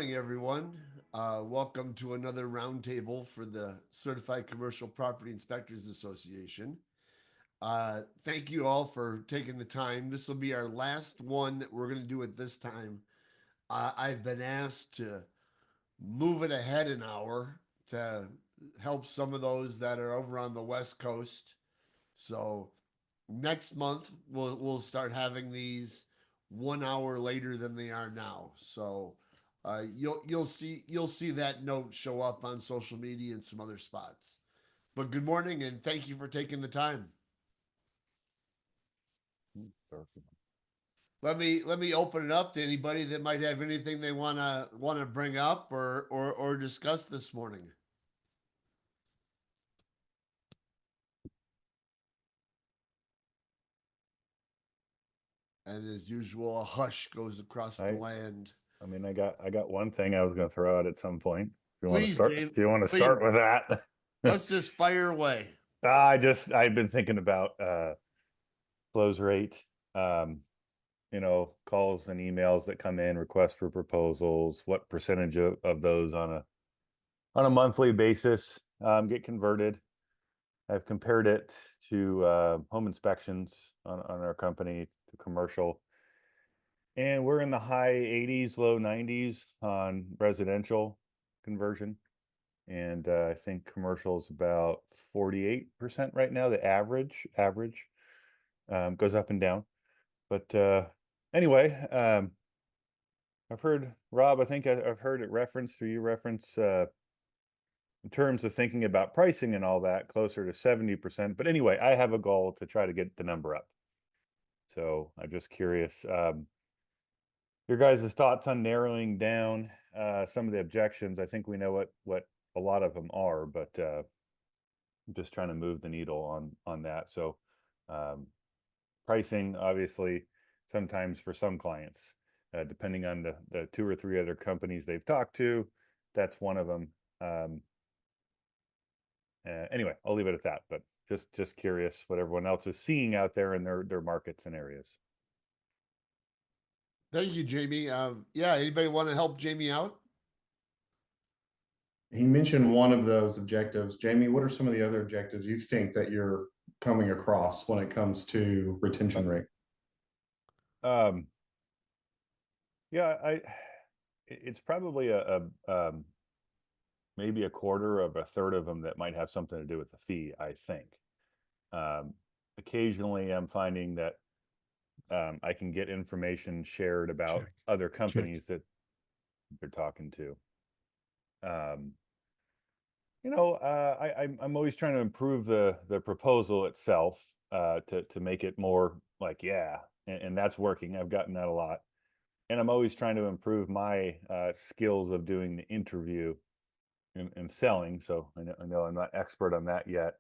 morning, everyone. Welcome to another roundtable for the Certified Commercial Property Inspectors Association. Thank you all for taking the time. This will be our last one that we're going to do at this time. I've been asked to move it ahead an hour to help some of those that are over on the West Coast. So next month we'll start having these 1 hour later than they are now. So you'll see that note show up on social media and some other spots. But good morning and thank you for taking the time. Let me open it up to anybody that might have anything they wanna bring up or discuss this morning. And as usual, a hush goes across the land. I mean, I got one thing I was going to throw out at some point. If you want to Please, start, James, if you want to please. start with that, Let's just fire away. I've been thinking about close rate, calls and emails that come in, requests for proposals, what percentage of those on a monthly basis get converted. I've compared it to home inspections on our company to commercial. And we're in the high 80s, low 90s on residential conversion. And I think commercial is about 48% right now. The average goes up and down. But anyway, I've heard, Rob, I think I've heard it referenced, or you reference in terms of thinking about pricing and all that, closer to 70%. But anyway, I have a goal to try to get the number up. So I'm just curious. Your guys' thoughts on narrowing down some of the objections. I think we know what a lot of them are, but I'm just trying to move the needle on that. So pricing, obviously, sometimes for some clients, depending on the two or three other companies they've talked to, that's one of them. Anyway, I'll leave it at that, but just curious what everyone else is seeing out there in their markets and areas. Thank you, Jamie. Yeah, anybody want to help Jamie out? He mentioned one of those objectives. Jamie, what are some of the other objectives you think that you're coming across when it comes to retention rate? Yeah, it's probably a maybe a quarter of a third of them that might have something to do with the fee, I think. Occasionally I'm finding that I can get information shared about other companies that they're talking to. I'm always trying to improve the proposal itself to make it more like, yeah, and that's working. I've gotten that a lot. And I'm always trying to improve my skills of doing the interview and selling. So I know I'm not expert on that yet.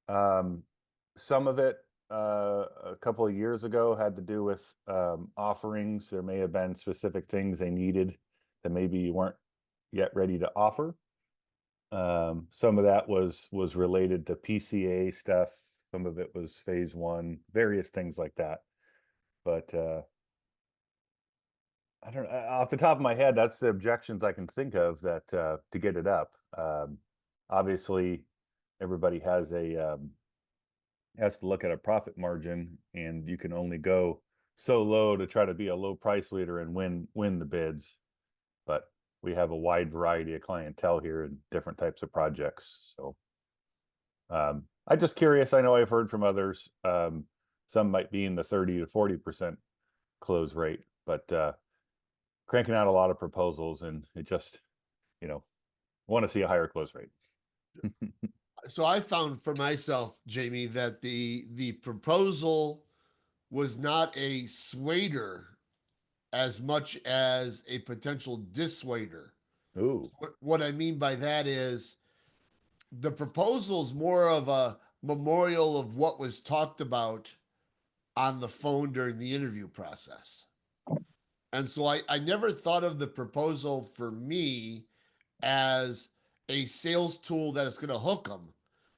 Some of it a couple of years ago had to do with offerings. There may have been specific things they needed that maybe you weren't yet ready to offer. Some of that was related to PCA stuff. Some of it was phase one, various things like that. But I don't know, off the top of my head, that's the objections I can think of that to get it up. Obviously, everybody has to look at a profit margin, and you can only go so low to try to be a low price leader and win the bids. But we have a wide variety of clientele here and different types of projects. So I'm just curious. I know I've heard from others. Some might be in the 30 to 40% close rate, but cranking out a lot of proposals, and it just, want to see a higher close rate. So I found for myself, Jamie, that the proposal was not a swader as much as a potential dissuader. Ooh. What I mean by that is the proposal is more of a memorial of what was talked about on the phone during the interview process. And so I never thought of the proposal for me as a sales tool that is going to hook them.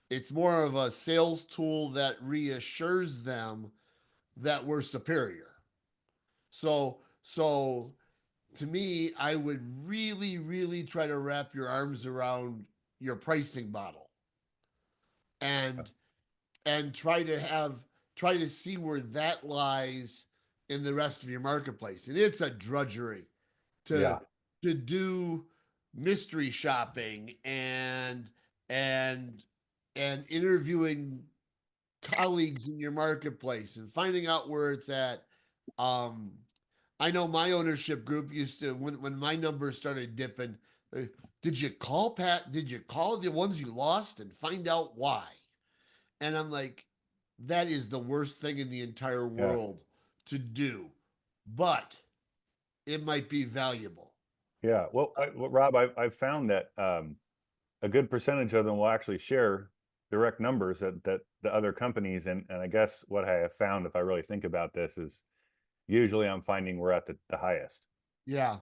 It's more of a sales tool that reassures them that we're superior. So to me, I would really, really try to wrap your arms around your pricing model and try to see where that lies in the rest of your marketplace. And it's a drudgery to Yeah. do mystery shopping and and interviewing colleagues in your marketplace and finding out where it's at. Um, I know my ownership group used to when my numbers started dipping. uh, Did you call Pat? Did you call the ones you lost and find out why? And I'm like, that is the worst thing in the entire Yeah. world to do, but it might be valuable. Yeah. Well, Rob, I've found that a good percentage of them will actually share direct numbers that the other companies, and I guess what I have found, if I really think about this, is usually I'm finding we're at the highest. Yeah,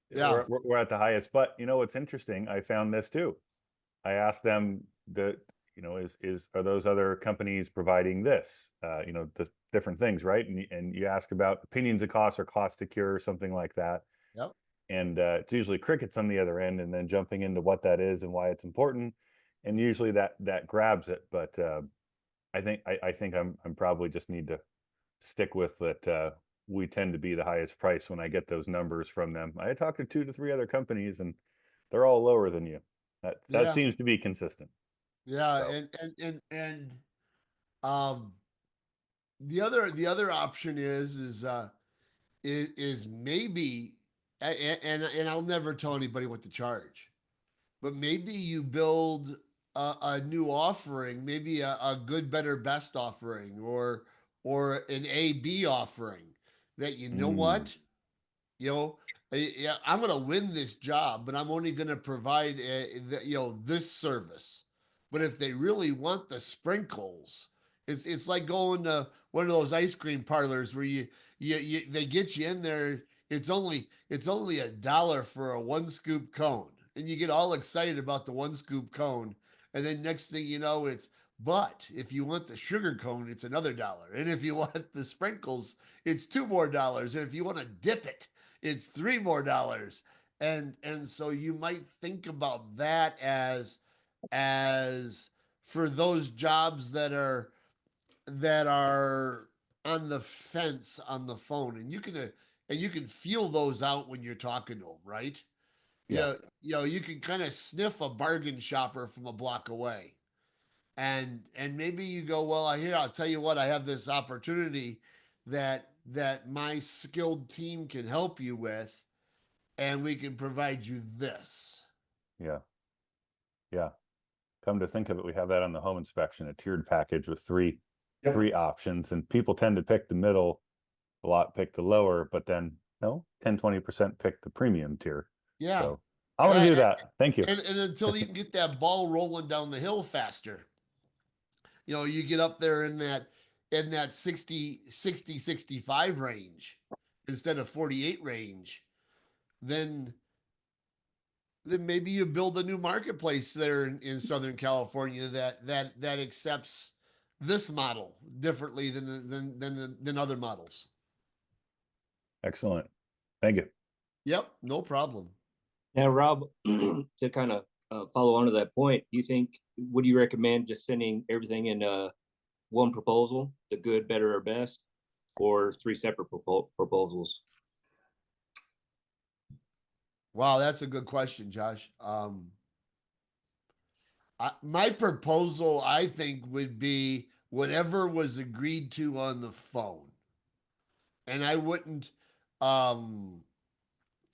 yeah, We're at the highest. But you know what's interesting? I found this too. I asked them that, is are those other companies providing this? The different things, right? And you ask about opinions of cost or cost to cure or something like that. yep, And it's usually crickets on the other end, and then jumping into what that is and why it's important. And usually that grabs it. But I think I'm probably just need to stick with that. We tend to be the highest price when I get those numbers from them. I talked to 2 to 3 other companies, and they're all lower than you. That yeah, seems to be consistent. yeah, So um, the other option is maybe and I'll never tell anybody what to charge, but maybe you build a new offering, maybe a good, better, best offering, or an A/B offering that you know mm, what you know yeah, I'm going to win this job, but I'm only going to provide this service. But if they really want the sprinkles, it's like going to one of those ice cream parlors where you they get you in there. It's only $1 for a 1 scoop cone, and you get all excited about the 1 scoop cone, and then next thing you know, but if you want the sugar cone, it's another dollar, and if you want the sprinkles, it's $2 more, and if you want to dip it, it's $3 more. And so you might think about that as for those jobs that are on the fence on the phone, and you can feel those out when you're talking to them, right? yeah, Yeah, you can kind of sniff a bargain shopper from a block away, and maybe you go, well, I'll tell you what, I have this opportunity that my skilled team can help you with, and we can provide you this. yeah, yeah. Come to think of it, we have that on the home inspection, a tiered package with three Yep. three options, and people tend to pick the middle, a lot pick the lower, but then no, 10-20% pick the premium tier. Yeah. So I want to Yeah, do that. Thank you. and until you can get that ball rolling down the hill faster, you get up there in that 65 range instead of 48 range, then maybe you build a new marketplace there in Southern California that accepts this model differently than other models. Excellent. Thank you. Yep, no problem. Now, Rob, to kind of follow on to that point, would you recommend just sending everything in one proposal, the good, better, or best, or three separate proposals? Wow, that's a good question, Josh. My proposal, I think, would be whatever was agreed to on the phone, and I wouldn't. Um,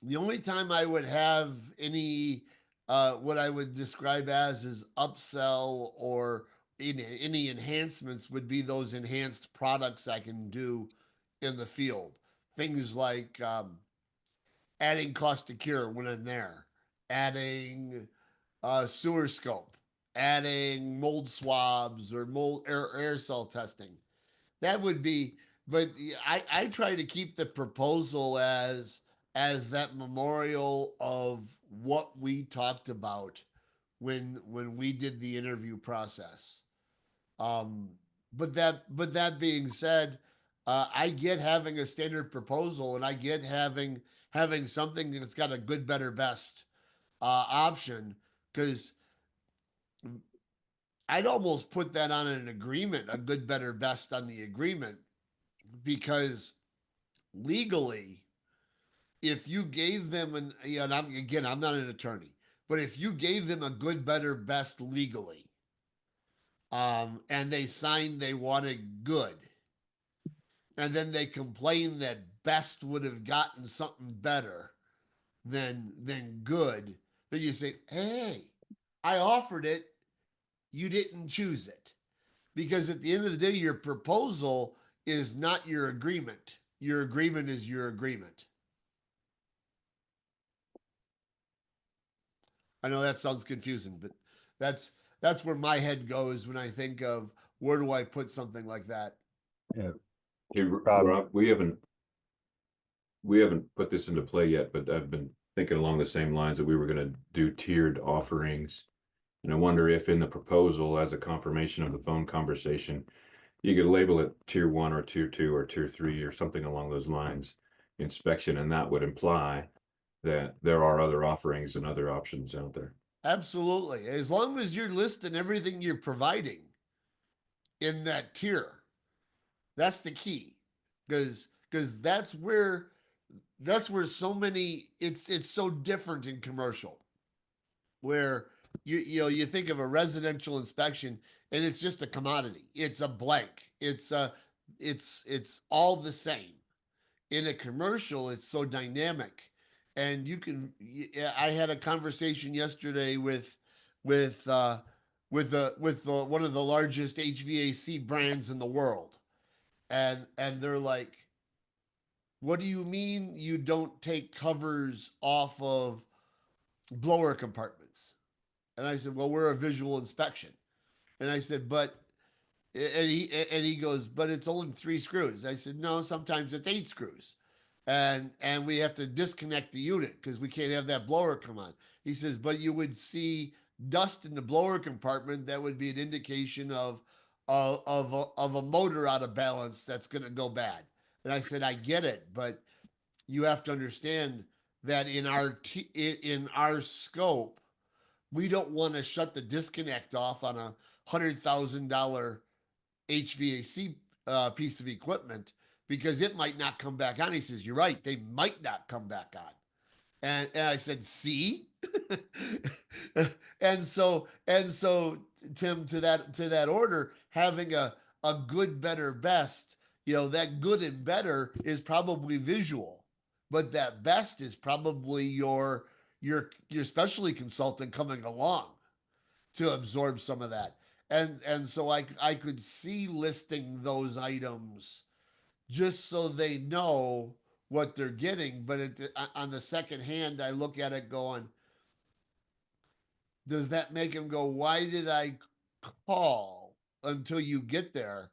the only time I would have any what I would describe as is upsell or any enhancements would be those enhanced products I can do in the field. Things like adding cost to cure when I'm there, adding sewer scope, adding mold swabs or mold air cell testing. That would be, but I try to keep the proposal as that memorial of what we talked about when we did the interview process. Um, but that being said, I get having a standard proposal, and I get having having something that's got a good, better, best option, because I'd almost put that on an agreement, a good, better, best on the agreement, because legally, if you gave them and I'm not an attorney, but if you gave them a good, better, best legally, and they signed they wanted good, and then they complained that best would have gotten something better than good, then you say, hey, I offered it, you didn't choose it. Because at the end of the day, your proposal is not your agreement. Your agreement is your agreement. I know that sounds confusing, but that's where my head goes when I think of where do I put something like that. Yeah. Hey, Rob. Rob, we haven't put this into play yet, but I've been thinking along the same lines that we were going to do tiered offerings. And I wonder if in the proposal, as a confirmation of the phone conversation, you could label it tier 1 or tier 2 or tier 3 or something along those lines, inspection, and that would imply that there are other offerings and other options out there. Absolutely. As long as you're listing everything you're providing in that tier, that's the key. Because that's where so many it's so different in commercial, where you think of a residential inspection and it's just a commodity. It's a blank. It's all the same. In a commercial, it's so dynamic, and I had a conversation yesterday with one of the largest HVAC brands in the world, and they're like, what do you mean you don't take covers off of blower compartments? And I said, well, we're a visual inspection. And I said, but, and he goes, but it's only 3 screws. I said, no, sometimes it's 8 screws. And we have to disconnect the unit because we can't have that blower come on. He says, but you would see dust in the blower compartment. That would be an indication of a motor out of balance that's going to go bad. And I said, I get it, but you have to understand that in our scope, we don't want to shut the disconnect off on a $100,000 HVAC piece of equipment because it might not come back on. He says, you're right, they might not come back on. And I said, see? and so Tim, to that order, having a good, better, best, that good and better is probably visual, but that best is probably your specialty consultant coming along to absorb some of that. And so I could see listing those items just so they know what they're getting. But on the second hand, I look at it going, does that make him go, why did I call until you get there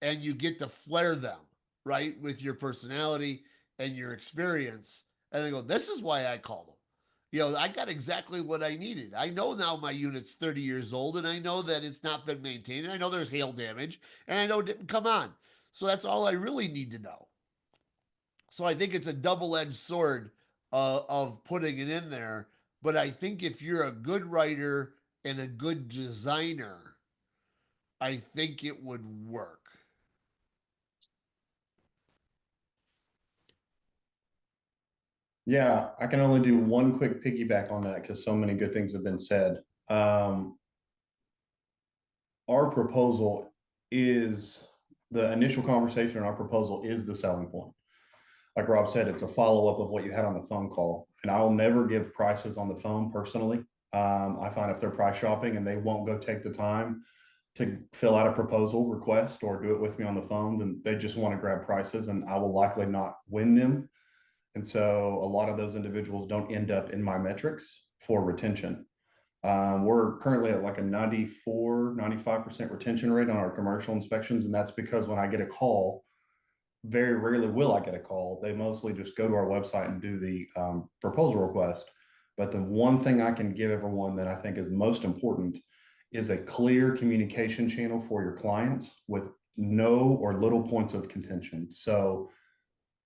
and you get to flare them, right? With your personality and your experience. And they go, this is why I called them. I got exactly what I needed. I know now my unit's 30 years old, and I know that it's not been maintained. And I know there's hail damage, and I know it didn't come on. So that's all I really need to know. So I think it's a double-edged sword of putting it in there. But I think if you're a good writer and a good designer, I think it would work. Yeah, I can only do one quick piggyback on that because so many good things have been said. Our proposal is the initial conversation, and our proposal is the selling point. Like Rob said, it's a follow-up of what you had on the phone call. And I'll never give prices on the phone personally. I find if they're price shopping and they won't go take the time to fill out a proposal request or do it with me on the phone, then they just want to grab prices, and I will likely not win them. And so a lot of those individuals don't end up in my metrics for retention. We're currently at like a 95% retention rate on our commercial inspections. And that's because when I get a call, very rarely will I get a call. They mostly just go to our website and do the proposal request. But the one thing I can give everyone that I think is most important is a clear communication channel for your clients with no or little points of contention. So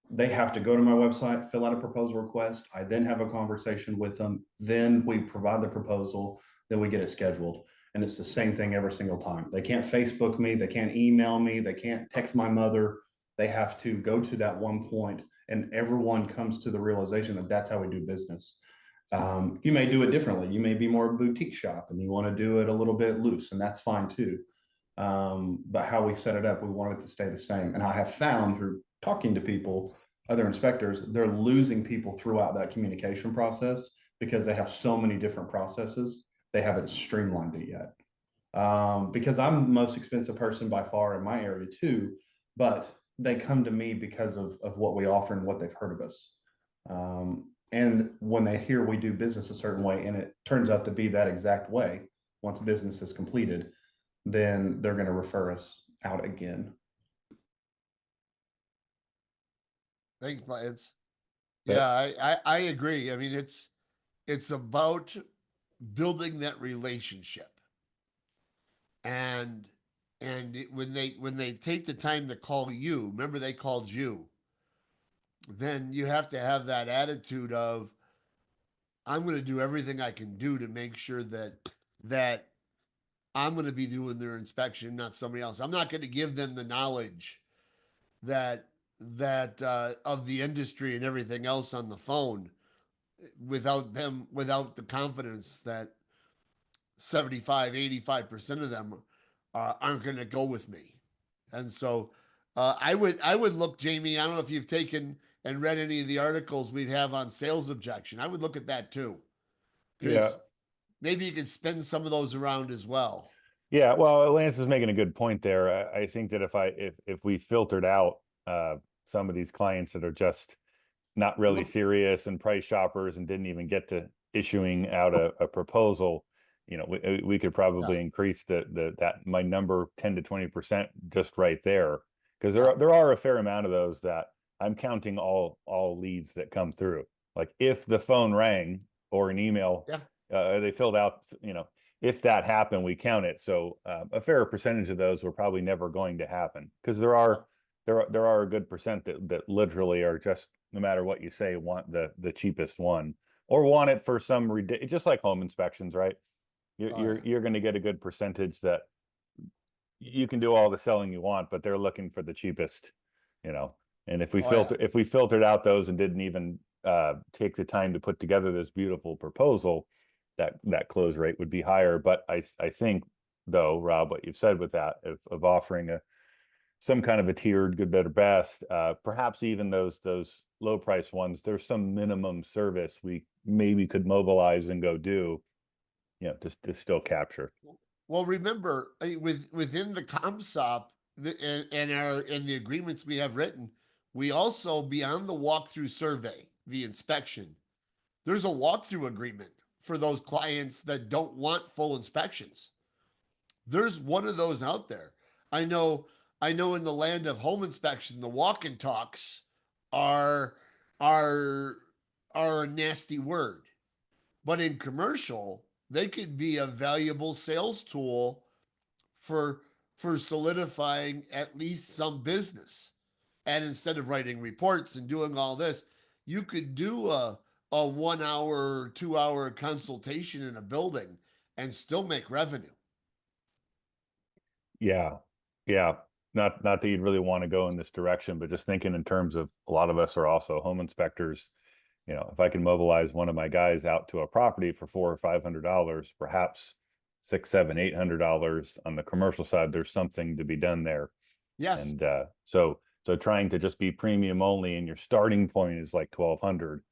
They have to go to my website, fill out a proposal request. I then have a conversation with them. Then we provide the proposal. Then we get it scheduled. And it's the same thing every single time. They can't Facebook me. They can't email me. They can't text my mother. They have to go to that one point, and everyone comes to the realization that that's how we do business. You may do it differently. You may be more boutique shop and you want to do it a little bit loose, and that's fine too. But how we set it up, we want it to stay the same. And I have found through talking to people, other inspectors, they're losing people throughout that communication process because they have so many different processes. They haven't streamlined it yet. Because I'm the most expensive person by far in my area too, but they come to me because of what we offer and what they've heard of us. And when they hear we do business a certain way, and it turns out to be that exact way, once business is completed, then they're going to refer us out again. Thanks, Lance. But- Yeah, I agree. I mean, it's about building that relationship. And when they take the time to call you, remember they called you, then you have to have that attitude of, I'm going to do everything I can do to make sure that I'm going to be doing their inspection, not somebody else. I'm not going to give them the knowledge that of the industry and everything else on the phone without the confidence that 75-85% of them aren't going to go with me. And so I would look, Jamie, I don't know if you've taken and read any of the articles we'd have on sales objection. I would look at that too. Yeah. Maybe you could spin some of those around as well. Yeah, well, Lance is making a good point there. I think that if we filtered out some of these clients that are just not really serious and price shoppers and didn't even get to issuing out a proposal, you know, we could probably increase that my number 10 to 20% just right there, because there are a fair amount of those that I'm counting all leads that come through. Like if the phone rang or an email, they filled out, you know, if that happened, we count it. So a fair percentage of those were probably never going to happen, because there are a good percent that literally are just, no matter what you say, want the cheapest one, or want it for some ridiculous, just like home inspections, right? You're going to get a good percentage that you can do all the selling you want, but they're looking for the cheapest, you know. And if we filtered out those and didn't even take the time to put together this beautiful proposal, that close rate would be higher. But I think, though, Rob, what you've said with that of offering some kind of a tiered good, better, best, perhaps even those low price ones, there's some minimum service we maybe could mobilize and go do, you know, to still capture. Well, remember, within the ComSop and the agreements we have written, we also, beyond the walkthrough survey, the inspection, there's a walkthrough agreement for those clients that don't want full inspections. There's one of those out there. I know in the land of home inspection, the walk and talks are a nasty word. But in commercial, they could be a valuable sales tool for solidifying at least some business. And instead of writing reports and doing all this, you could do a 1 hour, 2 hour consultation in a building and still make revenue. Yeah. Not that you'd really want to go in this direction, but just thinking in terms of, a lot of us are also home inspectors. You know, if I can mobilize one of my guys out to a property for $400 or $500, perhaps $600, $700, $800 on the commercial side, there's something to be done there. Yes. And so trying to just be premium only and your starting point is like 1,200.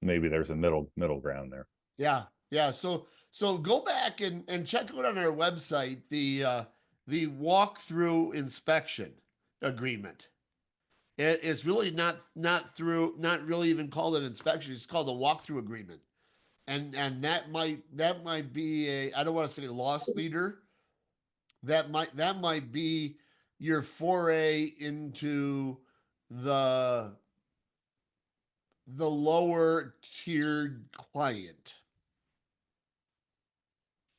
Maybe there's a middle ground there. Yeah. So go back and check out on our website the walkthrough inspection agreement. It's really not really even called an inspection. It's called a walkthrough agreement, and that might be a, I don't want to say loss leader. That might be your foray into the lower tiered client.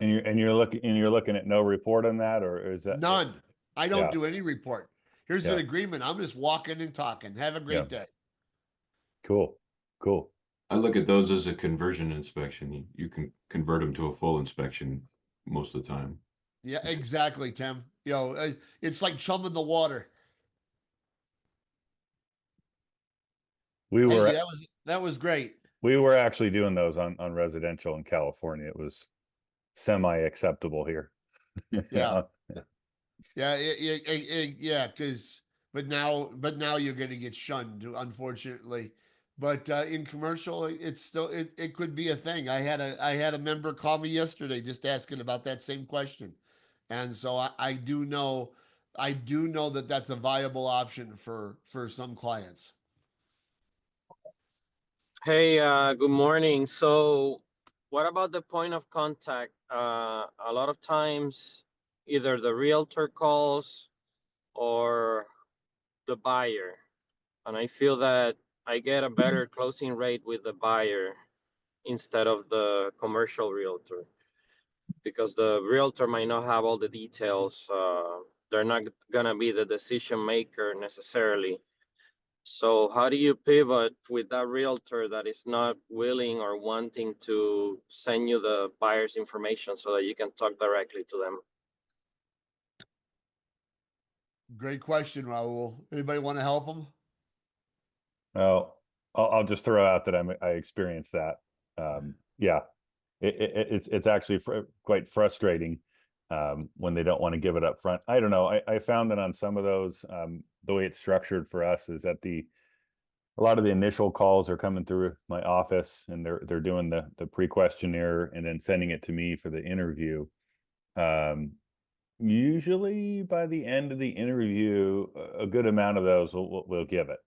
And you're looking at no report on that, or is that None. I don't do any report. Here's Yeah. an agreement. I'm just walking and talking. Have a great day. Cool. I look at those as a conversion inspection. You can convert them to a full inspection most of the time. Yeah, exactly, Tim. It's like chum in the water. We Thank were you. That was great. we were actually doing those on residential in California. It was semi acceptable here. Yeah. Yeah, yeah, but now you're going to get shunned, unfortunately. But in commercial, it's still it could be a thing. I had a member call me yesterday just asking about that same question, and so I do know that that's a viable option for some clients. Hey, good morning. So what about the point of contact? A lot of times, either the realtor calls or the buyer. And I feel that I get a better closing rate with the buyer instead of the commercial realtor, because the realtor might not have all the details. They're not gonna be the decision maker necessarily. So how do you pivot with that realtor that is not willing or wanting to send you the buyer's information so that you can talk directly to them? Great question, Raul. Anybody want to help them? Oh, I'll just throw out that I experienced that. Yeah, it's actually quite frustrating when they don't want to give it up front. I don't know. I found that on some of those, the way it's structured for us is that a lot of the initial calls are coming through my office, and they're doing the pre-questionnaire and then sending it to me for the interview. Usually by the end of the interview, a good amount of those will give it.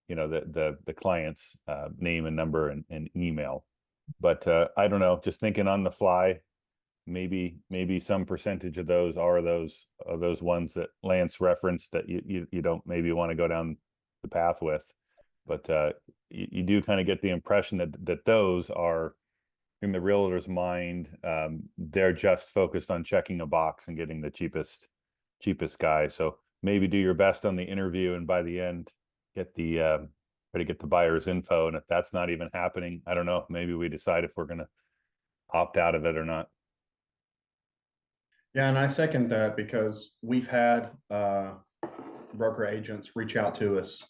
The client's name and number and email. But I don't know, just thinking on the fly, maybe some percentage of those are those ones that Lance referenced that you don't maybe want to go down the path with. But you do kind of get the impression that those are, in the realtor's mind, they're just focused on checking a box and getting the cheapest guy. So maybe do your best on the interview, and by the end, get the try to get the buyer's info. And if that's not even happening, I don't know, maybe we decide if we're going to opt out of it or not. Yeah, and I second that, because we've had broker agents reach out to us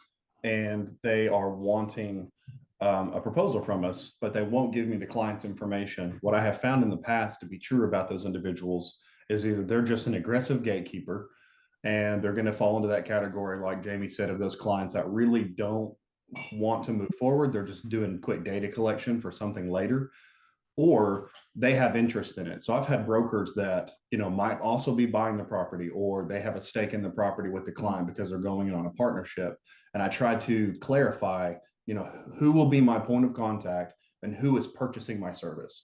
and they are wanting a proposal from us, but they won't give me the client's information. What I have found in the past to be true about those individuals is either they're just an aggressive gatekeeper, and they're going to fall into that category, like Jamie said, of those clients that really don't want to move forward. They're just doing quick data collection for something later, or they have interest in it. So I've had brokers that, might also be buying the property, or they have a stake in the property with the client because they're going in on a partnership. And I try to clarify, who will be my point of contact and who is purchasing my service.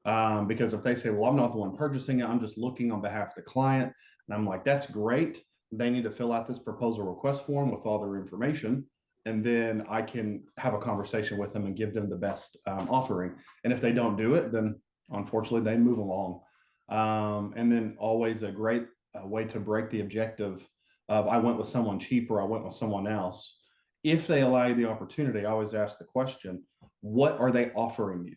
Because if they say, well, I'm not the one purchasing it, I'm just looking on behalf of the client. And I'm like, that's great. They need to fill out this proposal request form with all their information. And then I can have a conversation with them and give them the best offering. And if they don't do it, then unfortunately they move along. And then always a great way to break the objective of, I went with someone cheaper, I went with someone else. If they allow you the opportunity, I always ask the question, what are they offering you?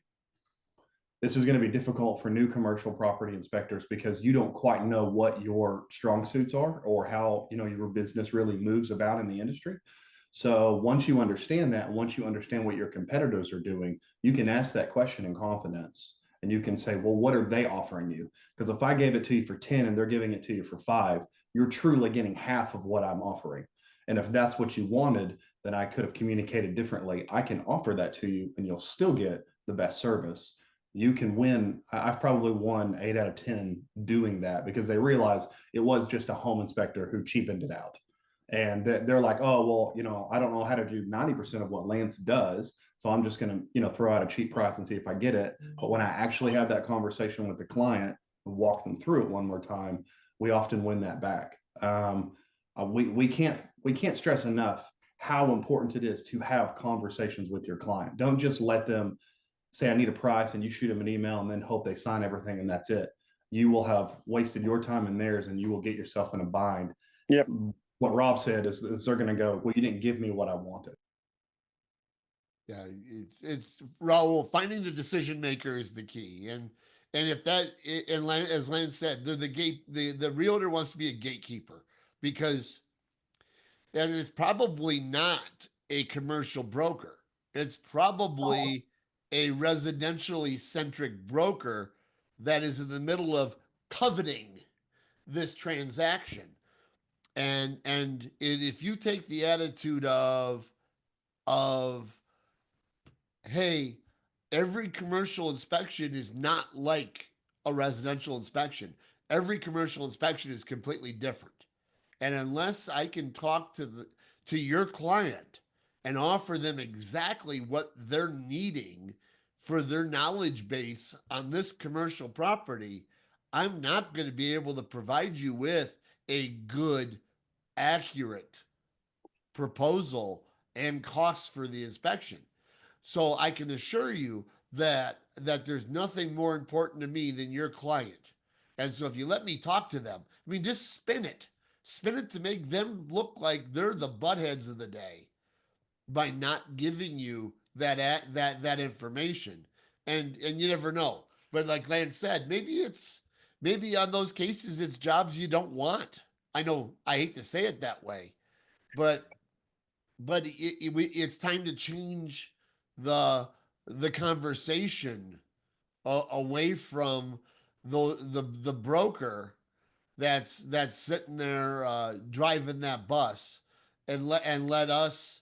This is going to be difficult for new commercial property inspectors, because you don't quite know what your strong suits are or how, your business really moves about in the industry. So once you understand that, once you understand what your competitors are doing, you can ask that question in confidence, and you can say, well, what are they offering you? Because if I gave it to you for 10 and they're giving it to you for 5, you're truly getting half of what I'm offering. And if that's what you wanted, then I could have communicated differently. I can offer that to you and you'll still get the best service. You can win. I've probably won 8 out of 10 doing that, because they realize it was just a home inspector who cheapened it out. And they're like, oh, well, I don't know how to do 90% of what Lance does, so I'm just going to, throw out a cheap price and see if I get it. But when I actually have that conversation with the client and walk them through it one more time, we often win that back. We can't stress enough how important it is to have conversations with your client. Don't just let them say, I need a price, and you shoot them an email and then hope they sign everything and that's it. You will have wasted your time and theirs, and you will get yourself in a bind. Yep. what Rob said is they're going to go, well, you didn't give me what I wanted. Yeah, it's Raul, finding the decision maker is the key, and if that and as Lance said, the realtor wants to be a gatekeeper because, and it's probably not a commercial broker. It's probably a residentially centric broker that is in the middle of coveting this transaction. If you take the attitude of hey, every commercial inspection is not like a residential inspection. Every commercial inspection is completely different. And unless I can talk to your client and offer them exactly what they're needing for their knowledge base on this commercial property, I'm not going to be able to provide you with a good, accurate proposal and costs for the inspection. So I can assure you that there's nothing more important to me than your client. And so if you let me talk to them, I mean, just spin it to make them look like they're the buttheads of the day by not giving you that information. And you never know. But like Lance said, maybe on those cases it's jobs you don't want. I know I hate to say it that way, but it's time to change the the conversation away from the broker that's sitting there driving that bus and let us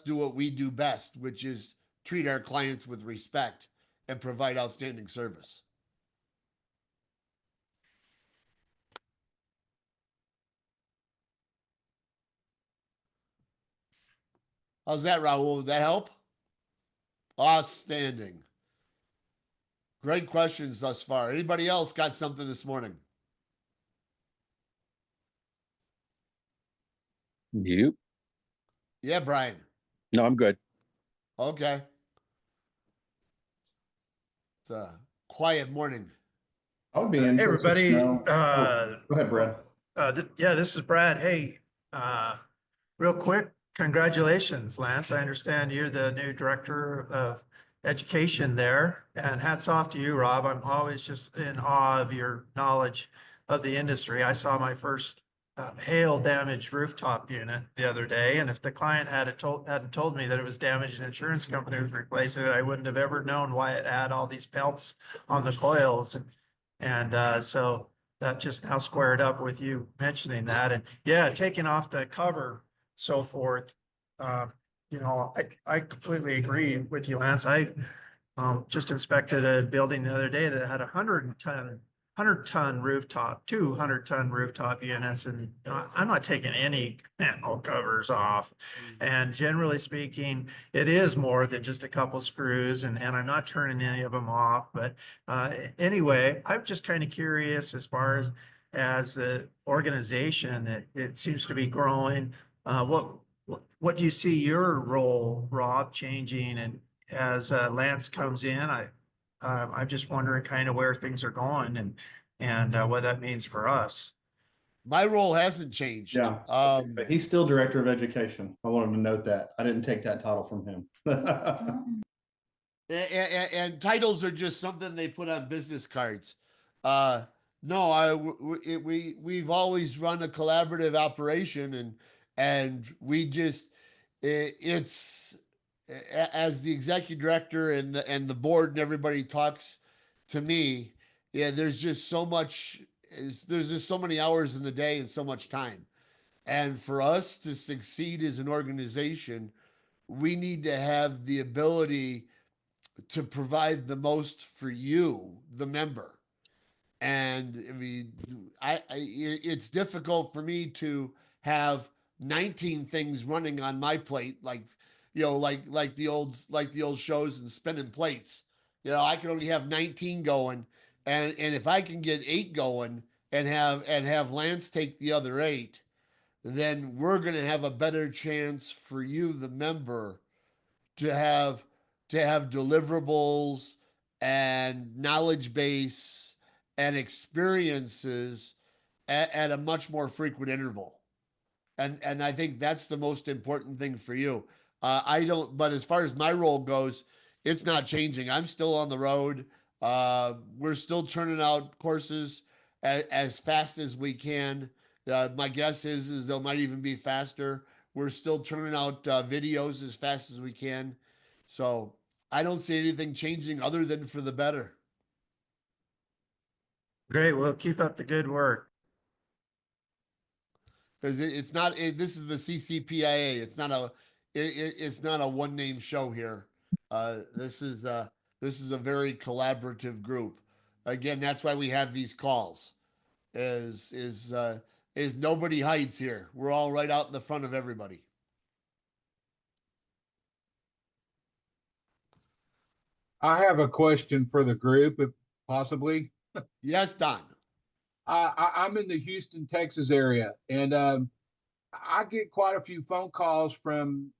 do what we do best, which is treat our clients with respect and provide outstanding service. How's that, Raul? Would that help? Outstanding. Great questions thus far. Anybody else got something this morning? You? Yeah, Brian. No, I'm good. Okay. It's a quiet morning. I would be Hey, interested. everybody. To know- go ahead, Brad. Yeah, this is Brad. Hey, real quick, congratulations, Lance. I understand you're the new director of education there, and hats off to you, Rob. I'm always just in awe of your knowledge of the industry. I saw my first hail damaged rooftop unit the other day, and if the client hadn't told me that it was damaged, an insurance company was replacing it, I wouldn't have ever known why it had all these pelts on the coils. And so that just now squared up with you mentioning that. And yeah, taking off the cover, so forth. I completely agree with you, Lance. I just inspected a building the other day that had 100-ton rooftop, 200-ton rooftop units, and I'm not taking any panel covers off. And generally speaking, it is more than just a couple screws, and I'm not turning any of them off. But anyway, I'm just kind of curious as far as the organization, it seems to be growing. What do you see your role, Rob, changing, and as Lance comes in? I'm just wondering kind of where things are going and what that means for us. My role hasn't changed. Yeah. But he's still director of education. I wanted to note that. I didn't take that title from him. And titles are just something they put on business cards. No, we've always run a collaborative operation, and we just it's as the executive director and the board and everybody talks to me. Yeah, there's just so much. There's just so many hours in the day and so much time, and for us to succeed as an organization, we need to have the ability to provide the most for you, the member. And I mean, it's difficult for me to have 19 things running on my plate, like the old shows and spinning plates. I can only have 19 going, and if I can get 8 going and have Lance take the other 8, then we're gonna have a better chance for you, the member, to have deliverables and knowledge base and experiences at a much more frequent interval. And I think that's the most important thing for you. But as far as my role goes, it's not changing. I'm still on the road. We're still churning out courses as fast as we can. My guess is they might even be faster. We're still churning out videos as fast as we can. So I don't see anything changing other than for the better. Great. Well, keep up the good work. Because it's not. This is the CCPIA. It's not a one name show here. This is a very collaborative group. Again, that's why we have these calls. Is nobody hides here. We're all right out in the front of everybody. I have a question for the group, if possibly. Yes, Don. I'm in the Houston, Texas area, and I get quite a few phone calls from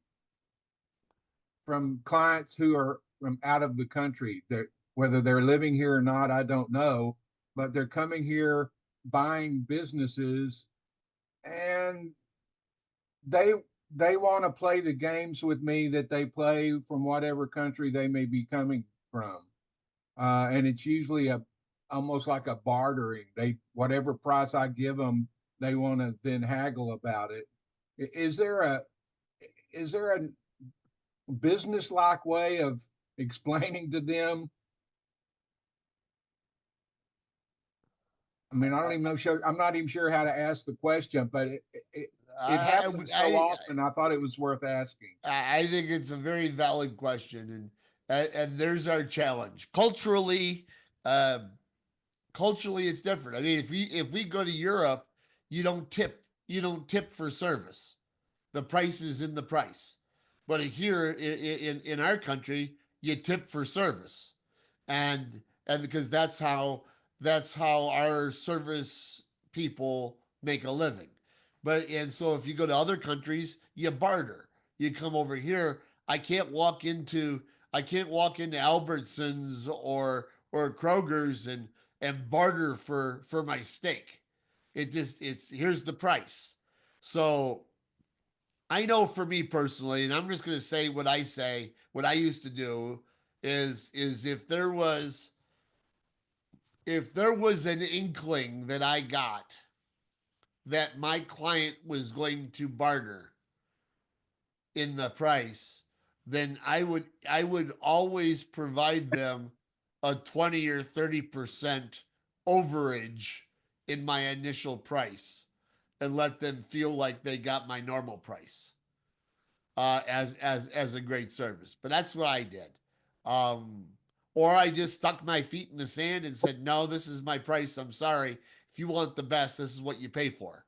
clients who are from out of the country. That whether they're living here or not, I don't know, but they're coming here buying businesses, and they want to play the games with me that they play from whatever country they may be coming from. And it's usually almost like a bartering. Whatever price I give them, they want to then haggle about it. Is there a business-like way of explaining to them? I mean, I don't even know. I'm not even sure how to ask the question, but it happens so often. I thought it was worth asking. I think it's a very valid question, and there's our challenge. Culturally, it's different. I mean, if we go to Europe, you don't tip for service. The price is in the price. But here in our country, you tip for service, and because that's how our service people make a living. And so if you go to other countries, you barter. You come over here. I can't walk into Albertsons or Kroger's and barter for my steak. It's here's the price. So I know for me personally, and I'm just going to say, what I used to do is if there was an inkling that I got that my client was going to barter in the price, then I would always provide them a 20 or 30% overage in my initial price and let them feel like they got my normal price as a great service. But that's what I did. Or I just stuck my feet in the sand and said, no, this is my price. I'm sorry. If you want the best, this is what you pay for.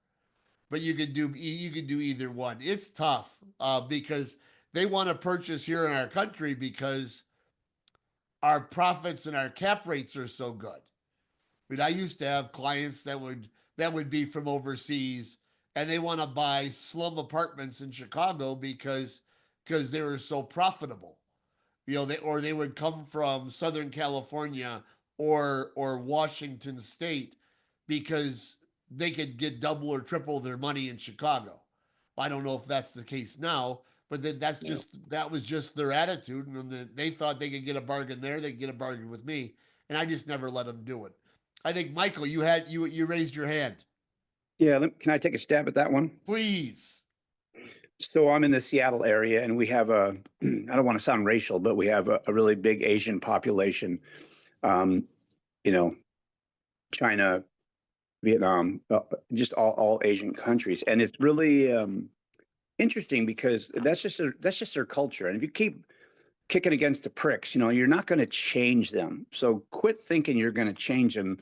But you could do either one. It's tough because they want to purchase here in our country because our profits and our cap rates are so good. I mean, I used to have clients that would be from overseas and they want to buy slum apartments in Chicago because they were so profitable. They would come from Southern California or Washington State because they could get double or triple their money in Chicago. I don't know if that's the case now, but that was just their attitude, and they thought they could get a bargain there, they could get a bargain with me, and I just never let them do it. I think Michael, you raised your hand. Yeah, can I take a stab at that one? Please. So I'm in the Seattle area, and we have I don't want to sound racial, but we have a really big Asian population. China, Vietnam, just all Asian countries, and it's really interesting because that's just their culture. And if you keep kicking against the pricks, you're not going to change them. So quit thinking you're going to change them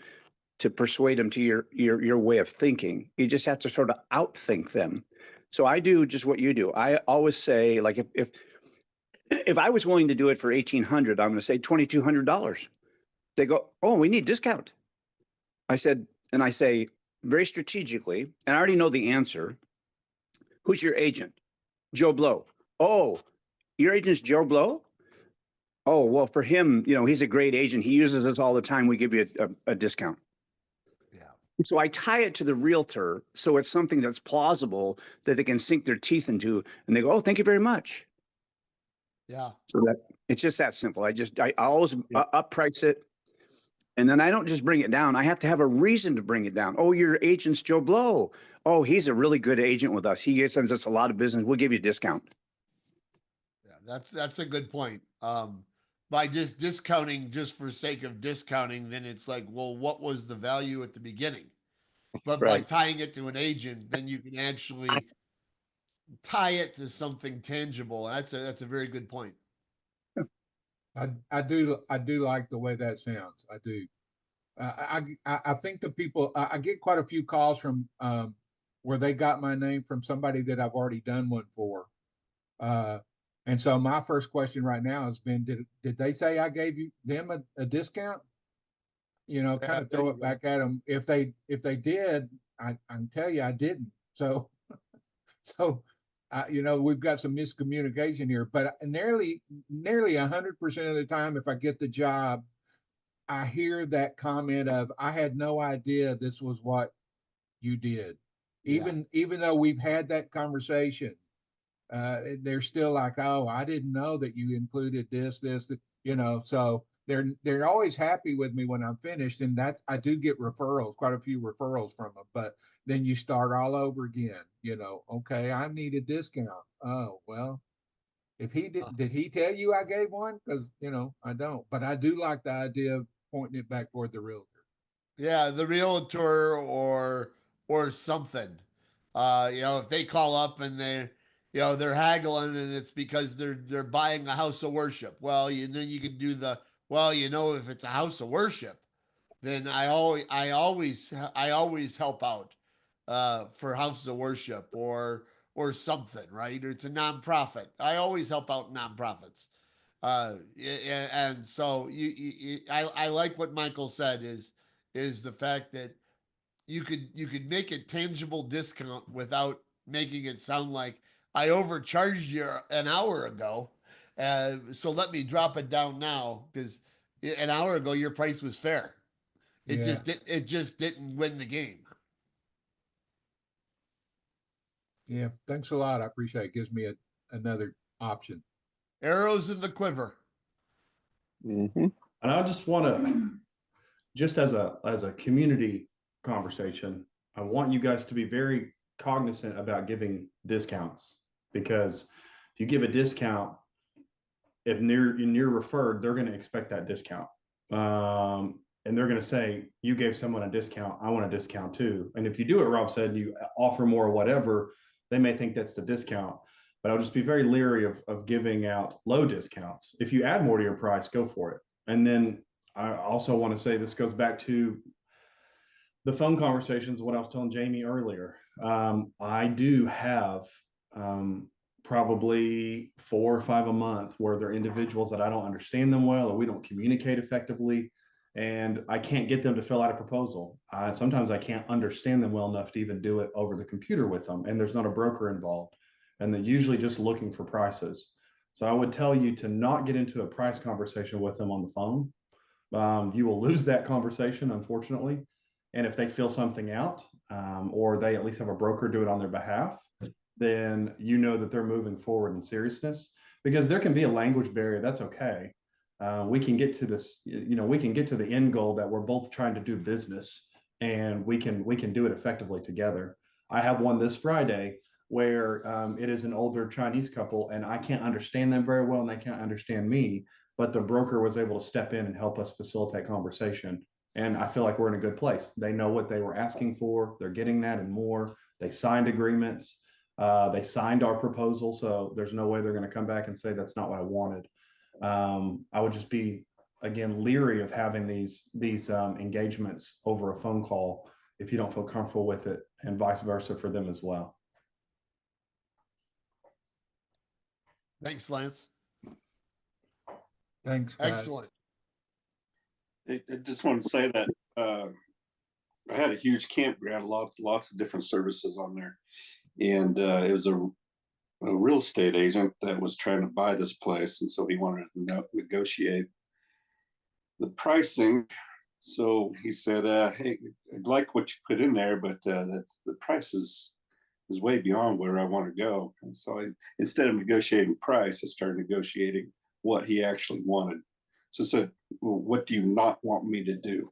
to persuade them to your way of thinking. You just have to sort of outthink them. So I do just what you do. I always say, like, if I was willing to do it for $1,800, I'm going to say $2,200. They go, oh, we need discount. I say very strategically, and I already know the answer. Who's your agent? Joe Blow. Oh, your agent's Joe Blow? Oh, well, for him, he's a great agent. He uses us all the time. We give you a discount. Yeah. So I tie it to the realtor, so it's something that's plausible that they can sink their teeth into, and they go, "Oh, thank you very much." Yeah. So that it's just that simple. I always Yeah. up price it, and then I don't just bring it down. I have to have a reason to bring it down. Oh, your agent's Joe Blow. Oh, he's a really good agent with us. He sends us a lot of business. We'll give you a discount. Yeah, that's a good point. By just discounting just for sake of discounting, then it's like, well, what was the value at the beginning? But by Right. tying it to an agent, then you can actually tie it to something tangible. That's a very good point. I do like the way that sounds. I do. I think the people I get quite a few calls from where they got my name from somebody that I've already done one for. And so my first question right now has been, did they say I gave them a discount? You know, Yeah, kind of there throw you it go. back at them. If they did, I can tell you I didn't. So so you know, we've got some miscommunication here. But nearly 100% of the time, if I get the job, I hear that comment of, I had no idea this was what you did. Yeah. Even though we've had that conversation, they're still like, oh, I didn't know that you included this, you know. So they're always happy with me when I'm finished, and that's, I do get referrals, quite a few referrals from them. But then you start all over again, you know. Okay, I need a discount. Oh, well, if he did he tell you I gave one? Because, you know, I don't. But I do like the idea of pointing it back toward the realtor. Yeah, the realtor or something. You know, if they call up and they're haggling and it's because they're buying a house of worship. Well, then you can do if it's a house of worship, then I always help out for houses of worship or something, right? Or it's a nonprofit. I always help out nonprofits. And so I like what Michael said is the fact that you could make a tangible discount without making it sound like I overcharged you an hour ago. So let me drop it down now because an hour ago your price was fair. Yeah, It just didn't win the game. yeah. Thanks a lot. I appreciate it. Gives me another option. Arrows in the quiver. And I just want to, just as a community conversation, I want you guys to be very cognizant about giving discounts, because if you give a discount, if you're referred, they're going to expect that discount. And they're going to say, you gave someone a discount, I want a discount too. And if you do what Rob said, you offer more or whatever, they may think that's the discount. But I'll just be very leery of giving out low discounts. If you add more to your price, go for it. And then I also want to say, this goes back to the phone conversations, what I was telling Jamie earlier. I do have probably 4 or 5 a month where they're individuals that I don't understand them well, or we don't communicate effectively, and I can't get them to fill out a proposal. Sometimes I can't understand them well enough to even do it over the computer with them, and there's not a broker involved, and they're usually just looking for prices. So I would tell you to not get into a price conversation with them on the phone. You will lose that conversation, unfortunately. And if they fill something out, or they at least have a broker do it on their behalf, then you know that they're moving forward in seriousness, because there can be a language barrier. That's okay. We can get to this, we can get to the end goal that we're both trying to do business, and we can do it effectively together. I have one this Friday where it is an older Chinese couple, and I can't understand them very well, and they can't understand me, but the broker was able to step in and help us facilitate conversation. And I feel like we're in a good place. They know what they were asking for. They're getting that and more. They signed agreements. They signed our proposal. So there's no way they're going to come back and say, that's not what I wanted. I would just be, again, leery of having these engagements over a phone call if you don't feel comfortable with it, and vice versa for them as well. Thanks, Lance. Thanks, guys. Excellent. I just want to say that I had a huge campground, lots of different services on there, and it was a real estate agent that was trying to buy this place, and so he wanted to negotiate the pricing. So he said, "Hey, I like what you put in there, but the price is way beyond where I want to go." And so instead of negotiating price, I started negotiating what he actually wanted. So I said, "Well, what do you not want me to do?"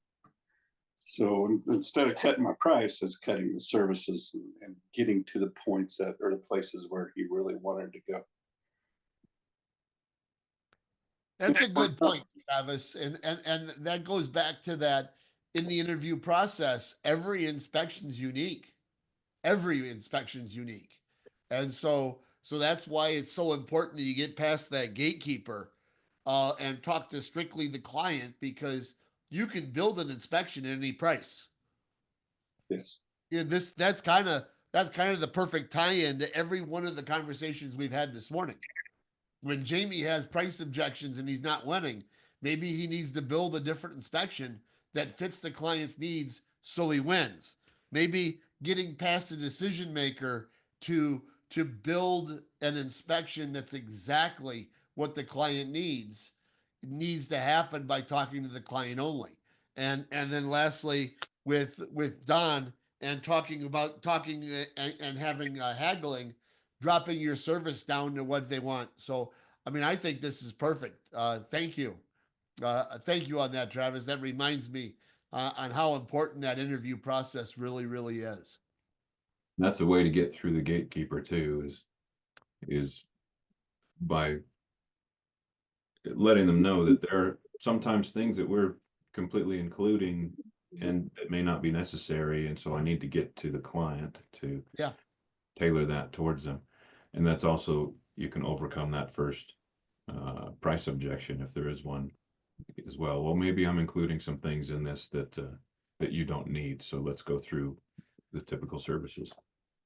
So instead of cutting my price, I was cutting the services and getting to the points that are the places where he really wanted to go. That's a good point, Travis. And that goes back to that in the interview process, every inspection's unique. Every inspection's unique. And so that's why it's so important that you get past that gatekeeper and talk to strictly the client, because you can build an inspection at any price. Yes. Yeah, that's kind of the perfect tie-in to every one of the conversations we've had this morning. When Jamie has price objections and he's not winning, maybe he needs to build a different inspection that fits the client's needs so he wins. Maybe getting past a decision maker to to build an inspection that's exactly what the client needs to happen by talking to the client only. And then lastly, with Don and talking and having haggling, dropping your service down to what they want. So, I mean, I think this is perfect. Thank you. Thank you on that, Travis. That reminds me on how important that interview process really, really is. That's a way to get through the gatekeeper too, is by letting them know that there are sometimes things that we're completely including and that may not be necessary. And so I need to get to the client to Yeah. tailor that towards them. And that's also, you can overcome that first price objection if there is one as well. Well, maybe I'm including some things in this that you don't need. So let's go through the typical services.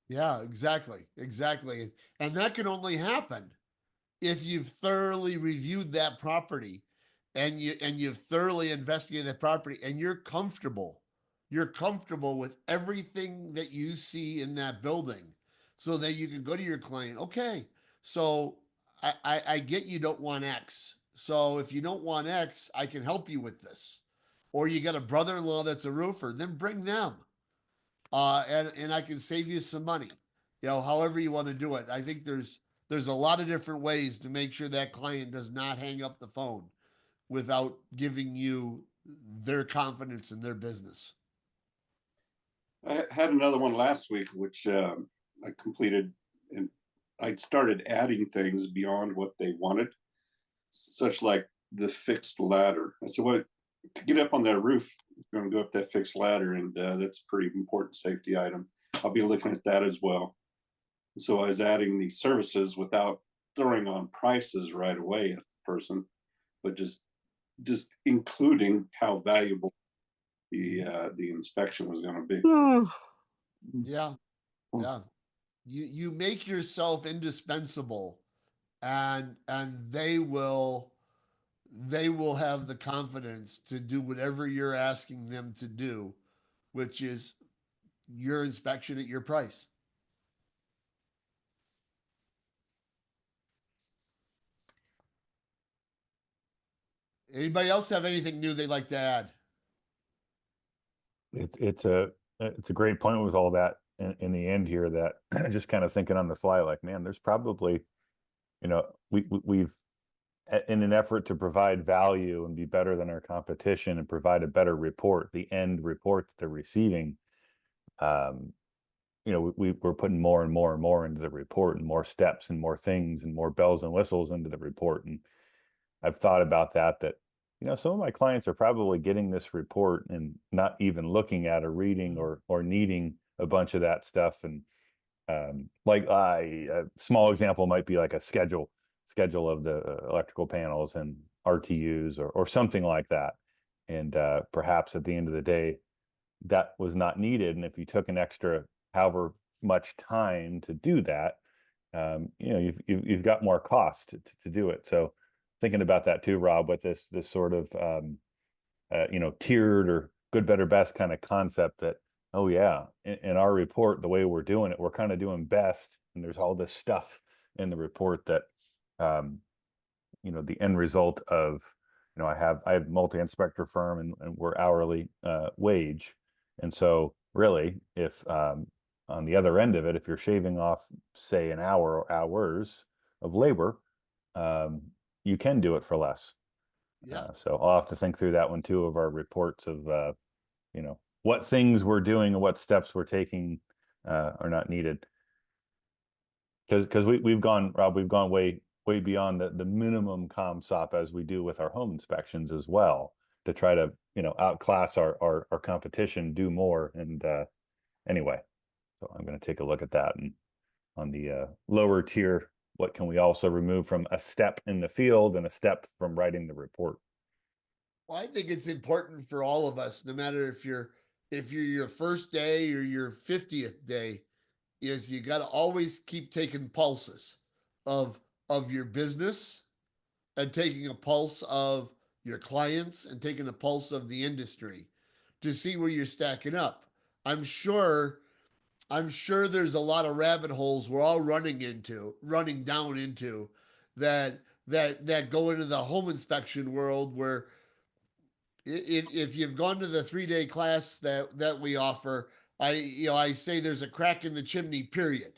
Yeah, exactly. Exactly. And that can only happen if you've thoroughly reviewed that property and you've thoroughly investigated that property and you're comfortable with everything that you see in that building, so that you can go to your client. Okay, so I get you don't want X, so if you don't want X, I can help you with this. Or you got a brother-in-law that's a roofer, then bring them, and I can save you some money. However you want to do it. I think there's a lot of different ways to make sure that client does not hang up the phone without giving you their confidence in their business. I had another one last week, which I completed, and I started adding things beyond what they wanted, such like the fixed ladder. I said, "Well, to get up on that roof, you're going to go up that fixed ladder, and that's a pretty important safety item. I'll be looking at that as well." So I was adding these services without throwing on prices right away at the person, but just including how valuable the inspection was going to be. Yeah, yeah. You make yourself indispensable, and they will have the confidence to do whatever you're asking them to do, which is your inspection at your price. Anybody else have anything new they'd like to add? It's a great point with all that in the end here, that just kind of thinking on the fly, like, man, there's probably, we've in an effort to provide value and be better than our competition and provide a better report, the end report that they're receiving, we're putting more and more and more into the report, and more steps and more things and more bells and whistles into the report. And I've thought about that some of my clients are probably getting this report and not even looking at or reading or needing a bunch of that stuff. And a small example might be like a schedule of the electrical panels and RTUs or something like that. And perhaps at the end of the day, that was not needed. And if you took an extra however much time to do that, you've got more cost to do it. So thinking about that too, Rob, with this sort of tiered or good, better, best kind of concept, that, oh yeah, in our report, the way we're doing it, we're kind of doing best, and there's all this stuff in the report that the end result of I have multi-inspector firm and we're hourly wage. And so really, if on the other end of it, if you're shaving off, say, an hour or hours of labor, you can do it for less. Yeah. So I'll have to think through that one too, of our reports of, what things we're doing and what steps we're taking are not needed. Because we've gone, Rob, we've gone way beyond the minimum CompSop as we do with our home inspections as well, to try to, outclass our competition, do more. And anyway, so I'm going to take a look at that. And on the lower tier, what can we also remove from a step in the field and a step from writing the report? Well, I think it's important for all of us, no matter if you're your first day or your 50th day, is you got to always keep taking pulses of your business, and taking a pulse of your clients, and taking a pulse of the industry to see where you're stacking up. I'm sure there's a lot of rabbit holes we're all running down into, that go into the home inspection world, where if you've gone to the 3-day class that we offer, I say there's a crack in the chimney, period.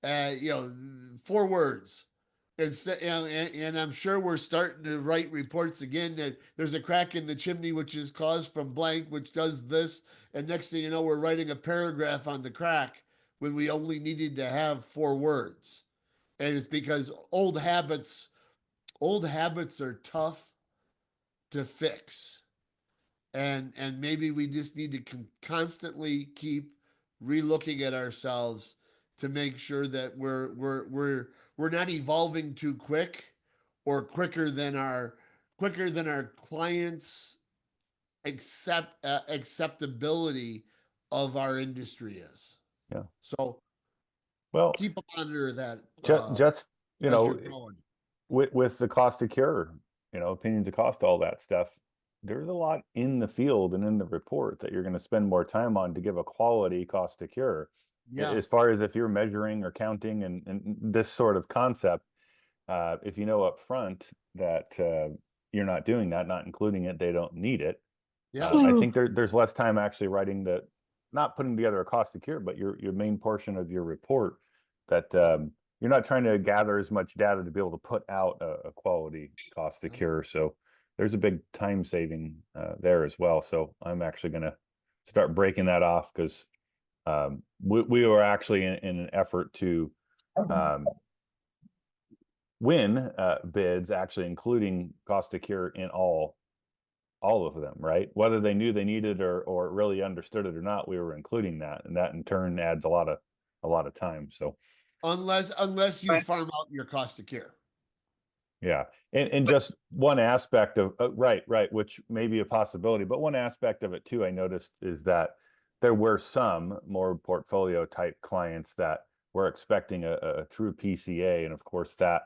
4 words. And I'm sure we're starting to write reports again that there's a crack in the chimney, which is caused from blank, which does this. And next thing you know, we're writing a paragraph on the crack when we only needed to have 4 words. And it's because old habits are tough to fix. And maybe we just need to constantly keep relooking at ourselves to make sure that we're not evolving too quick, or quicker than our clients acceptability of our industry is. Yeah. So Well, keep a monitor of that just, as you're going. with the cost to cure, opinions of cost, all that stuff, there's a lot in the field and in the report that you're going to spend more time on to give a quality cost to cure. Yeah. As far as if you're measuring or counting and this sort of concept, if you know up front that you're not doing that, not including it, they don't need it. Yeah. I think there's less time actually writing not putting together a cost to cure, but your main portion of your report, that you're not trying to gather as much data to be able to put out a quality cost to cure. So there's a big time saving there as well. So I'm actually going to start breaking that off, because we were actually in an effort to win bids, actually including cost to cure in all of them, right? Whether they knew they needed or really understood it or not, we were including that, and that in turn adds a lot of time. So unless you farm out your cost of care. Yeah, and just one aspect of right, which may be a possibility, but one aspect of it too, I noticed, is that there were some more portfolio type clients that were expecting a true PCA, and of course that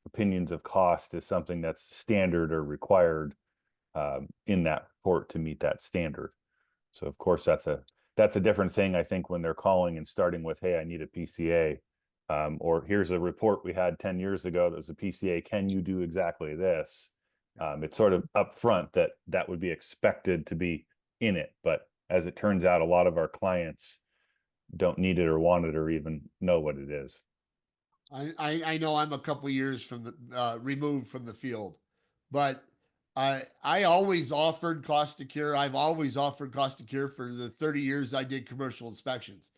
opinions of cost is something that's standard or required in that report to meet that standard. So of course that's a different thing, I think, when they're calling and starting with, hey, I need a PCA. Or here's a report we had 10 years ago that was a PCA. Can you do exactly this? It's sort of upfront that would be expected to be in it. But as it turns out, a lot of our clients don't need it or want it or even know what it is. I know I'm a couple years from the removed from the field, but I always offered cost to cure. I've always offered cost to cure for the 30 years I did commercial inspections,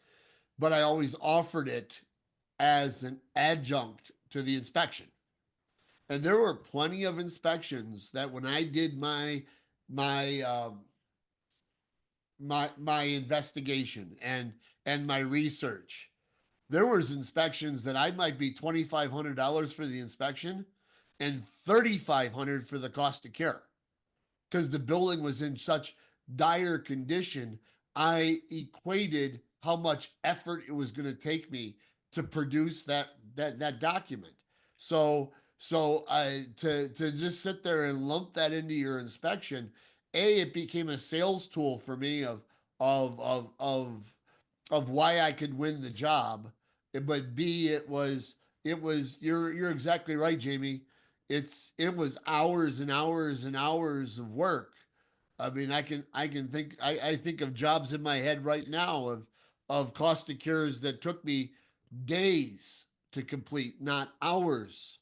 but I always offered it as an adjunct to the inspection. And there were plenty of inspections that when I did my investigation and my research, there was inspections that I might be $2,500 for the inspection and $3,500 for the cost of care, because the building was in such dire condition. I equated how much effort it was going to take me to produce that document. So to just sit there and lump that into your inspection, it became a sales tool for me of why I could win the job. But B, it was you're exactly right, Jamie. it was hours and hours and hours of work. I mean, I think of jobs in my head right now of cost of cures that took me days to complete, not hours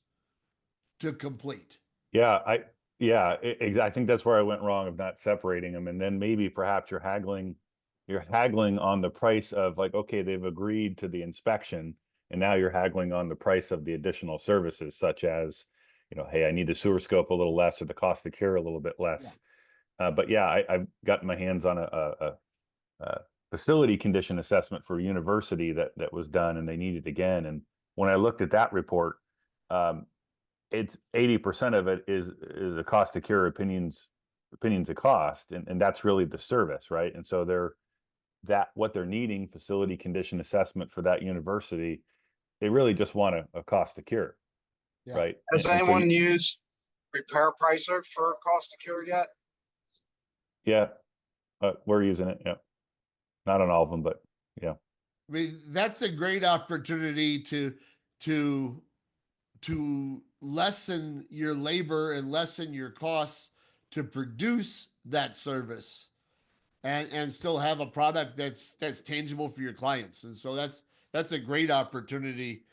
to complete. Yeah, I think that's where I went wrong of not separating them. And then maybe perhaps you're haggling on the price of like, okay, they've agreed to the inspection, and now you're haggling on the price of the additional services, such as, hey, I need the sewer scope a little less or the cost of cure a little bit less. But yeah, I've gotten my hands on a facility condition assessment for a university that was done, and they need it again. And when I looked at that report, it's 80% of it is the cost of cure opinions of cost, and that's really the service, right? And so what they're needing, facility condition assessment for that university, they really just want a cost of cure, Yeah. right? Has And so anyone used Repair Pricer for cost of cure yet? yeah, we're using it. Yeah, not on all of them, but yeah. I mean, that's a great opportunity to lessen your labor and lessen your costs to produce that service and still have a product that's tangible for your clients. And so that's a great opportunity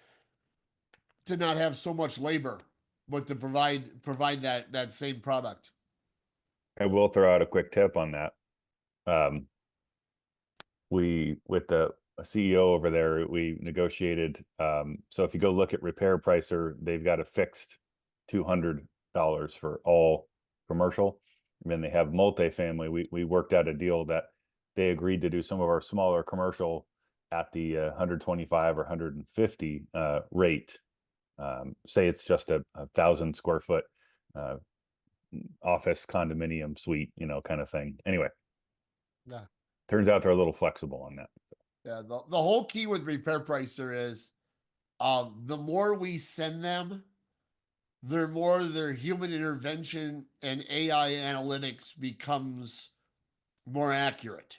to not have so much labor, but to provide that same product. I will throw out a quick tip on that. We, with the CEO over there, we negotiated. So if you go look at Repair Pricer, they've got a fixed $200 for all commercial. And then they have multifamily. We worked out a deal that they agreed to do some of our smaller commercial at the 125 or 150 rate. Say it's just a 1,000 square foot office condominium suite, kind of thing. Anyway, Yeah. Turns out they're a little flexible on that. Yeah. The whole key with Repair Pricer is the more we send them, the more their human intervention and AI analytics becomes more accurate.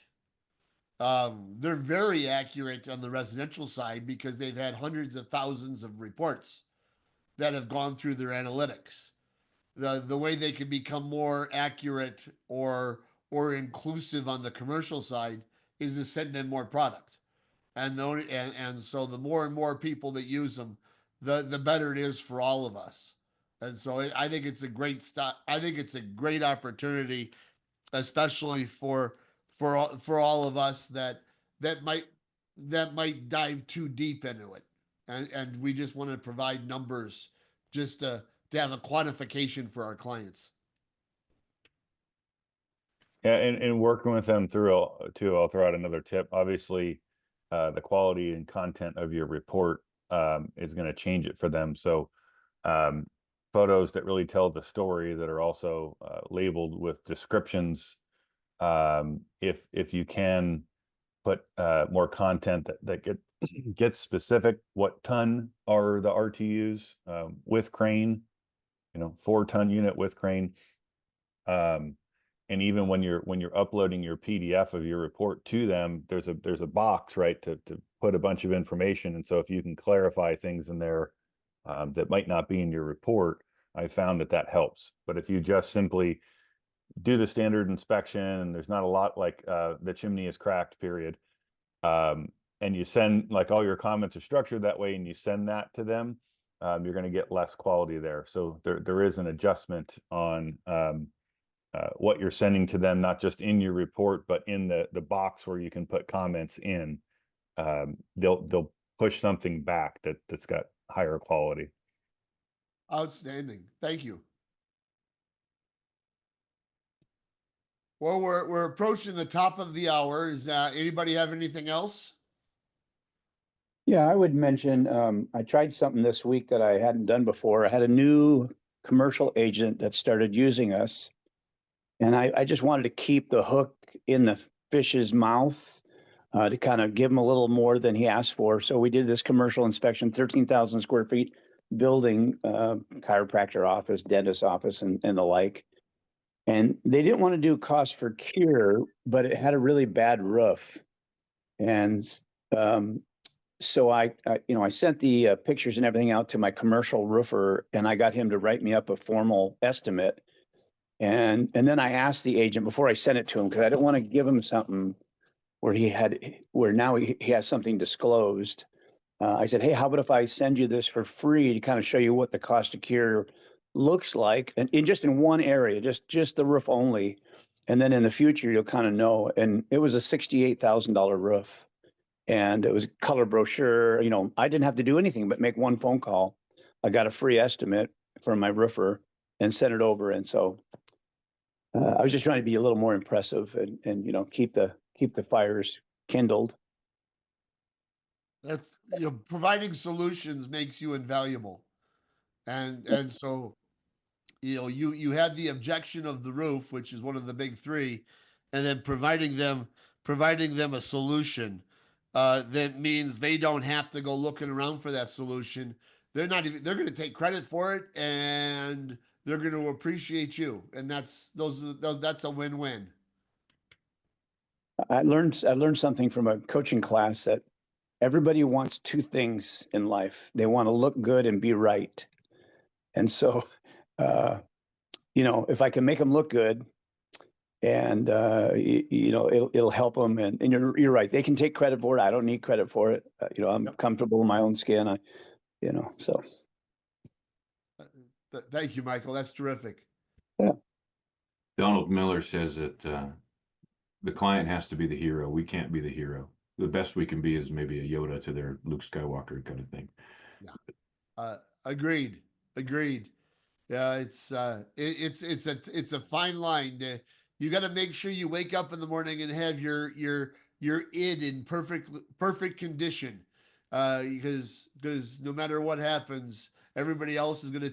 They're very accurate on the residential side because they've had hundreds of thousands of reports that have gone through their analytics. The way they can become more accurate or inclusive on the commercial side is to send them more product. And so the more and more people that use them, the better it is for all of us. And so I think it's a great I think it's a great opportunity, especially for all of us that might dive too deep into it, and we just want to provide numbers just to have a quantification for our clients. Yeah, and working with them through too, I'll throw out another tip. Obviously, the quality and content of your report is going to change it for them. So photos that really tell the story that are also labeled with descriptions. If you can put more content that gets specific, what ton are the RTUs with crane, 4-ton unit with crane. And even when you're uploading your PDF of your report to them, there's a box, right, to put a bunch of information. And so if you can clarify things in there that might not be in your report, I found that helps. But if you just simply do the standard inspection and there's not a lot like the chimney is cracked, period, and you send like all your comments are structured that way and you send that to them, you're going to get less quality there. So there is an adjustment on what you're sending to them, not just in your report, but in the box where you can put comments in. They'll push something back that's got higher quality. Outstanding. Thank you. Well, we're approaching the top of the hour. Is anybody have anything else? Yeah, I would mention, I tried something this week that I hadn't done before. I had a new commercial agent that started using us. And I just wanted to keep the hook in the fish's mouth to kind of give him a little more than he asked for. So we did this commercial inspection, 13,000 square feet building, chiropractor office, dentist office, and the like. And they didn't want to do cost for cure, but it had a really bad roof. And so I sent the pictures and everything out to my commercial roofer, and I got him to write me up a formal estimate. And then I asked the agent before I sent it to him, because I didn't want to give him something where now he has something disclosed. I said, hey, how about if I send you this for free to kind of show you what the cost to cure looks like, and just in one area, just the roof only. And then in the future, you'll kind of know. And it was a $68,000 roof, and it was a color brochure. I didn't have to do anything but make one phone call. I got a free estimate from my roofer and sent it over. And so I was just trying to be a little more impressive and keep the fires kindled. That's, providing solutions makes you invaluable. And so, you had the objection of the roof, which is one of the big three, and then providing them a solution, that means they don't have to go looking around for that solution. They're going to take credit for it, and they're going to appreciate you. And that's a win-win. I learned something from a coaching class, that everybody wants two things in life. They want to look good and be right. And so, if I can make them look good, and it'll help them. And you're right. They can take credit for it. I don't need credit for it. I'm comfortable in my own skin. So. Thank you, Michael. That's terrific. Yeah. Donald Miller says that the client has to be the hero. We can't be the hero. The best we can be is maybe a Yoda to their Luke Skywalker kind of thing. Yeah. Agreed. Yeah, it's a fine line. You got to make sure you wake up in the morning and have your id in perfect condition, because no matter what happens, everybody else is going to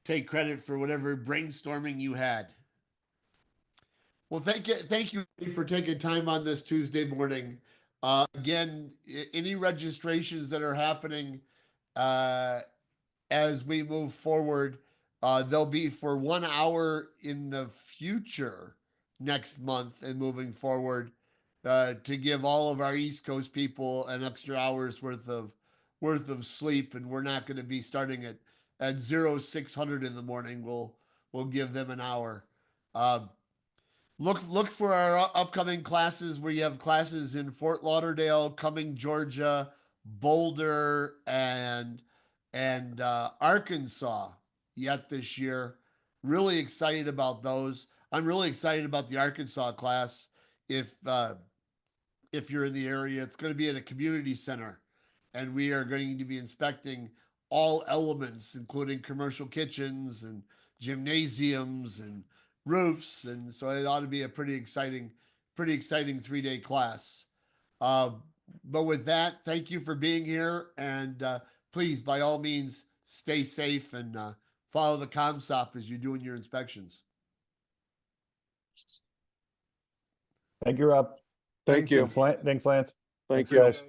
take credit for whatever brainstorming you had. Well, thank you for taking time on this Tuesday morning. Again, any registrations that are happening as we move forward, they'll be for 1 hour in the future next month and moving forward, to give all of our East Coast people an extra hour's worth of sleep. And we're not going to be starting at 0600 in the morning. We'll give them an hour. Look for our upcoming classes. We have classes in Fort Lauderdale, Cumming, Georgia, Boulder, and Arkansas yet this year. Really excited about those. I'm really excited about the Arkansas class. If you're in the area, it's going to be at a community center, and we are going to be inspecting all elements, including commercial kitchens and gymnasiums and roofs. And so it ought to be a pretty exciting 3-day class. But with that, thank you for being here, and please, by all means, stay safe and follow the ComSop as you're doing your inspections. Thank you, Rob. Thank you. Thanks, Lance. Thank Thanks, you. guys.